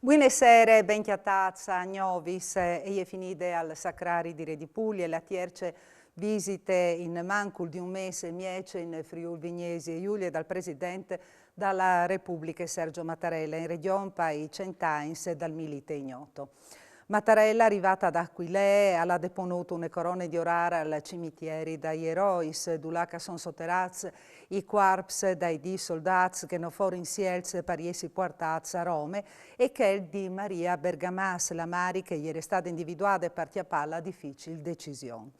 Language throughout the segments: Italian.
Buonasera, ben chiatazza, Gnovis e finite al Sacrari di Re di Puglia, la tierce visite in mancul di un mese miece in Friuli Vignesi e Giulia dal Presidente della Repubblica Sergio Mattarella in Regione Pai Centains dal Milite Ignoto. Mattarella, arrivata ad Aquilee, ha deponuto una corona di orare al cimiteri dai erois, dulaca son sotterraz, i quarps dai di soldats che non furono insiels pariesi portaz a Rome e che il di Maria Bergamas, la Mari che gli era stata individuata per chiappare difficile decisione.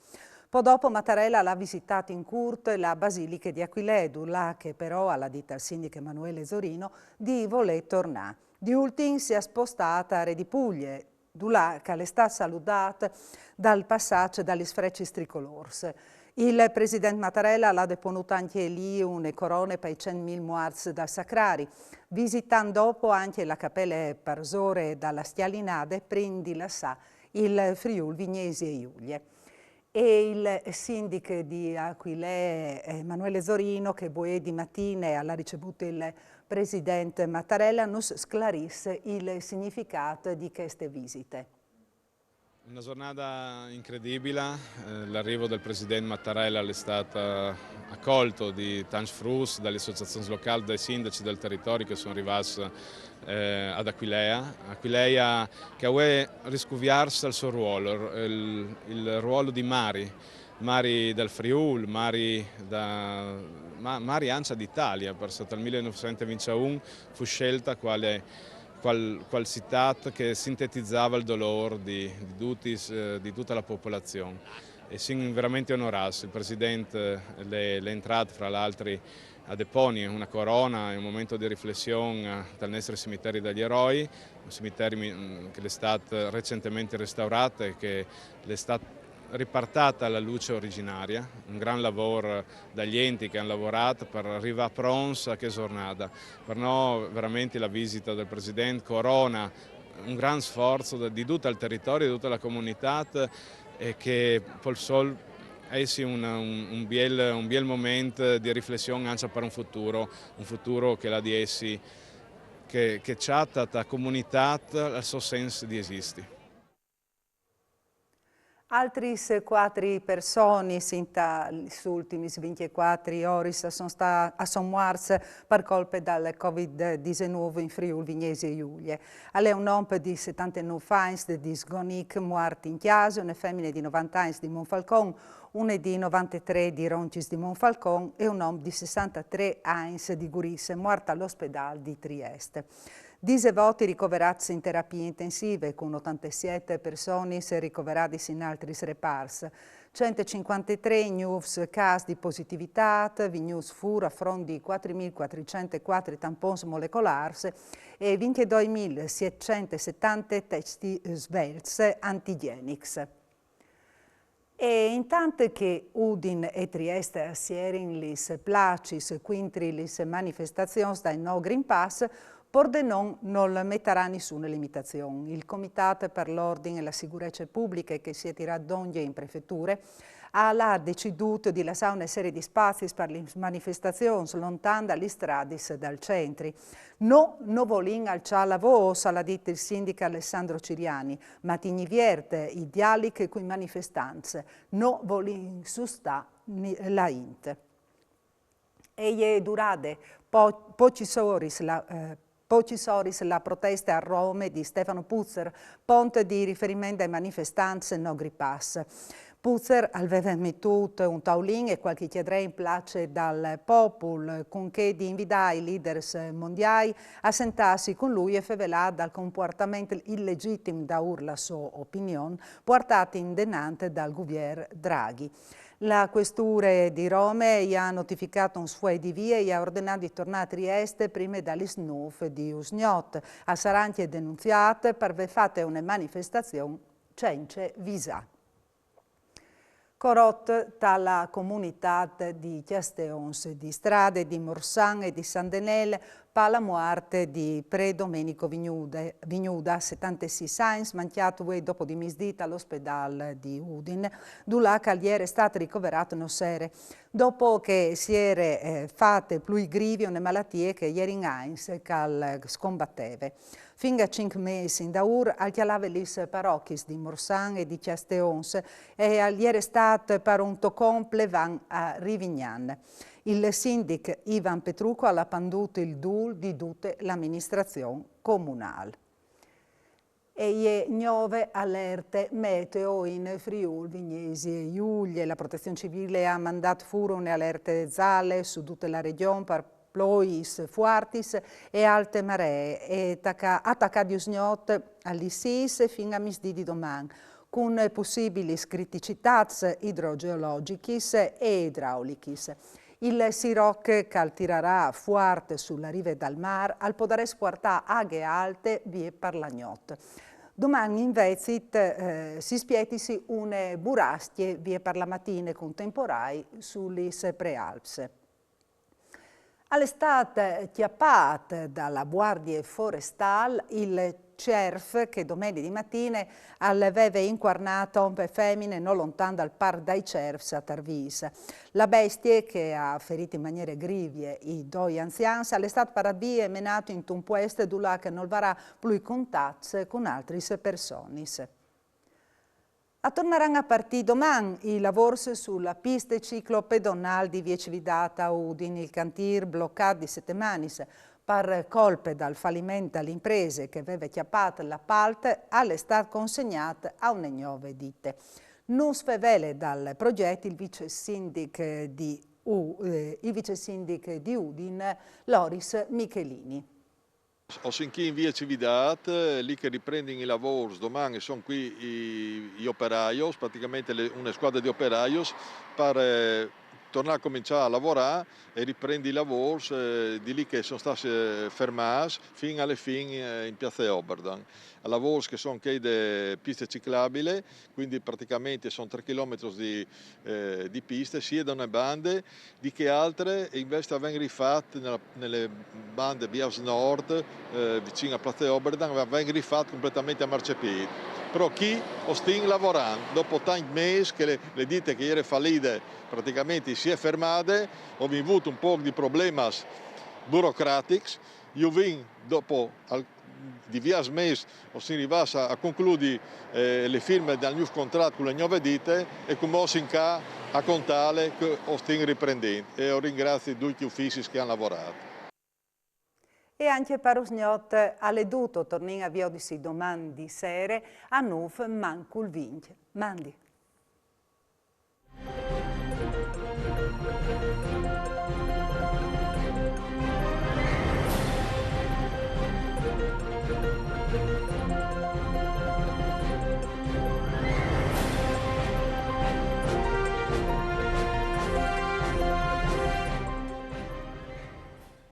Poi dopo Mattarella l'ha visitato in curto la Basilica di Aquilee, là che però, alla dita al sindaco Emanuele Zorino, di voler tornare. Di ultimo si è spostata a Re di Puglia, là che è stata salutata dal passaggio dagli sfrecci tricolors. Il Presidente Mattarella l'ha deponuto anche lì una corona per i 100.000 morti dal Sacrari, visitando dopo anche la cappella Parsore dalla Stialinade, prendi la sa il Friuli Vignesi e Giulia. E il sindaco di Aquilee, Emanuele Zorino, che di mattina ha ricevuto il Presidente Mattarella, nos sclarisse il significato di queste visite. Una giornata incredibile, l'arrivo del Presidente Mattarella è stato accolto di tanti frus, dalle associazioni locali, dai sindaci del territorio che sono arrivati ad Aquileia. Aquileia che vuole riscuviarsi al suo ruolo, il ruolo di Mari del Friuli, Mari Ancia d'Italia, perché dal 1921 fu scelta qual città che sintetizzava il dolore di tutta la popolazione. E siamo veramente onorati. Il Presidente è entrato fra l'altro a deporre una corona, un momento di riflessione dal nostro cimitero degli eroi, un cimitero che è stato recentemente restaurato e che è stato riportata alla luce originaria, un gran lavoro dagli enti che hanno lavorato per arrivare pronti a che giornata. Per noi veramente la visita del Presidente corona un gran sforzo di tutto il territorio, di tutta la comunità e che per il sol è un bel momento di riflessione anche per un futuro che la di essi che chatta la comunità al suo senso di esistere. Altri 4 persone in gli ultimi 24 ore sono state morte per colpa del Covid-19 in Friuli Vignesi e Giulia. È un uomo di 79 anni di Sgonic, morto in chiesa, una femmina di 90 anni di Monfalcone, una di 93 di Roncis di Monfalcone e un uomo di 63 anni di Gurisse, morto all'ospedale di Trieste. 10 voti ricoverati in terapie intensive, con 87 persone ricoverate in altri reparti. 153 nuovi casi di positività, vigneus fur a fronte di 4.404 tampons molecolari e 22.770 testi svelti antigenici. E intanto che Udin e Trieste assierin lis placis quintri lis manifestazioni dai no Green Pass, Pordenone non metterà nessuna limitazione. Il Comitato per l'Ordine e la Sicurezza Pubblica, che si è tirato d'ogni in prefetture, ha deciduto di lasciare una serie di spazi per le manifestazioni lontane dalle strade e dal centro. Non volin alzare la voce, l'ha detto il sindaco Alessandro Ciriani, ma ti vierte i dialoghi con i manifestanti. Non volin sustare la int. E è durata pochi la protesta a Roma di Stefano Puzzer, ponte di riferimento ai manifestanti no Green Pass. Puzzer aveva mettuto un taulin e qualche chiedre in place dal popolo, con che di invitare i leader mondiali a sentarsi con lui e fevelare dal comportamento illegittimo da urla sua opinione, portato in denante dal governo Draghi. La questura di Roma ha notificato un suo di via e ha ordinato di tornare a Trieste prima dagli snuf di Usgnot. A Saranti è denunziata per aver fatto una manifestazione senza visa. Corot dalla comunità di Chiasteons, di Strade, di Morsan e di San Denel per la morte di Pre Domenico Vignuda, 76 anni, manchiato dopo di misdita all'ospedale di Udine, dove è stato ricoverato in sere, dopo che si era fatte più grivi una malattia che ieri in Heinz che scombatteva. Fin a 5 mesi in Daur, al chialave lis parrocchis di Morsan e di Ciasteons e al ieri stato per un tocomple van a Rivignan. Il sindaco Ivan Petrucco ha panduto il DUL di tutte l'amministrazione comunale. E 9 allerte meteo in Friuli, Vignesi e Giulia. La Protezione Civile ha mandato furono allerte gialle su tutta la regione per plois fortis e alte maree e attaccati usgnot all'ISIS fino a misdì di domani, con possibili criticità idrogeologiche e idrauliche. Il Siroc che tirerà forte sulla riva del mare al potere squartare aghe alte vie per l'agnot. Domani invece si spietisi une burastie vie per la mattina contemporanee sulle prealpse. All'estate chiappata dalla Guardia Forestale il cerf che domenica di mattina aveva inquarnato un femmine non lontano dal par dai cerfs a Tarvisa. La bestia, che ha ferito in maniera grivie i due anziani, è stata paradì e menato in un puesto dove non avrà più contatti con altre persone. Torneranno a partire domani i lavori sulla pista ciclopedonale di Via Cividata a Udine, il cantiere bloccato di settimane per colpe dal fallimento alle imprese che aveva chiappato l'appalto è stato consegnato a una nuova ditte. Non svele dal progetto il vice sindaco di Udine, Loris Michelini. Ossinchi in Via Cividate, lì che riprendono i lavori, domani sono qui gli operaios, praticamente una squadra di operaios, per tornare a cominciare a lavorare e riprendere i lavori di lì che sono stati fermati fino alle fine in piazza Oberdan. Lavori che sono anche di piste ciclabili, quindi praticamente sono 3 km di piste, sia da una banda di che altre, e invece vengono rifatte nelle bande via Nord, vicino a piazza Oberdan, vengono rifatte completamente a marciapiede. Però chi ostin lavorando, dopo tanti mesi che le ditte che erano fallite praticamente si è fermate, ho avuto un po' di problemi burocratici, io vin dopo diversi mesi ho arrivato a concludere le firme del nuovo contratto con le nuove ditte e come ho a contare che ho riprendendo e ho ringrazio tutti gli uffici che hanno lavorato. E anche per Usgnot alle duto tornare a via di domani di sera a Nuf Mancul Vinc. Mandi.